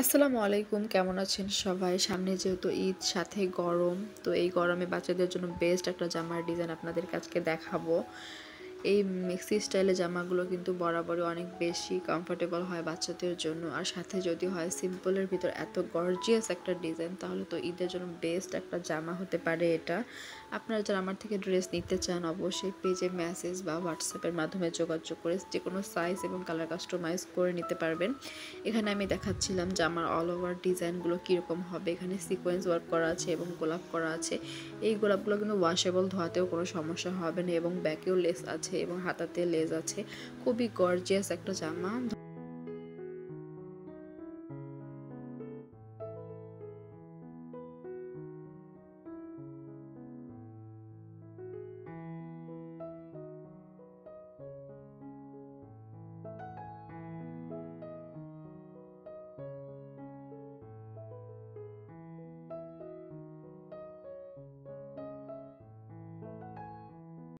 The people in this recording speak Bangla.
আসসালামু আলাইকুম, কেমন আছেন সবাই? সামনে যেহেতু ঈদ, সাথে গরম, তো এই গরমে বাচ্চাদের জন্য বেস্ট একটা জামার ডিজাইন আপনাদেরকে আজকে দেখাবো। এই মেক্সি স্টাইলের জামাগুলো কিন্তু বরাবরই অনেক বেশি কমফোর্টেবল হয় বাচ্চাদের জন্য। আর সাথে যদি হয় সিম্পলের ভিতর এত গর্জিয়াস একটা ডিজাইন, তাহলে তো ঈদের জন্য বেস্ট একটা জামা হতে পারে এটা। আপনারা যারা আমার থেকে ড্রেস নিতে চান, অবশ্যই পেজে মেসেজ বা হোয়াটসঅ্যাপের মাধ্যমে যোগাযোগ করে যে কোনো সাইজ এবং কালার কাস্টমাইজ করে নিতে পারবেন। এখানে আমি দেখাচ্ছিলাম জামার অল ওভার ডিজাইনগুলো কীরকম হবে। এখানে সিকোয়েন্স ওয়ার্ক করা আছে এবং গোলাপ করা আছে। এই গোলাপগুলো কিন্তু ওয়াশেবল, ধোয়াতেও কোনো সমস্যা হবে না এবং ব্যাকেও লেস আছে এবং হাতাতে লেস আছে। খুবই গর্জিয়াস একটা জামা।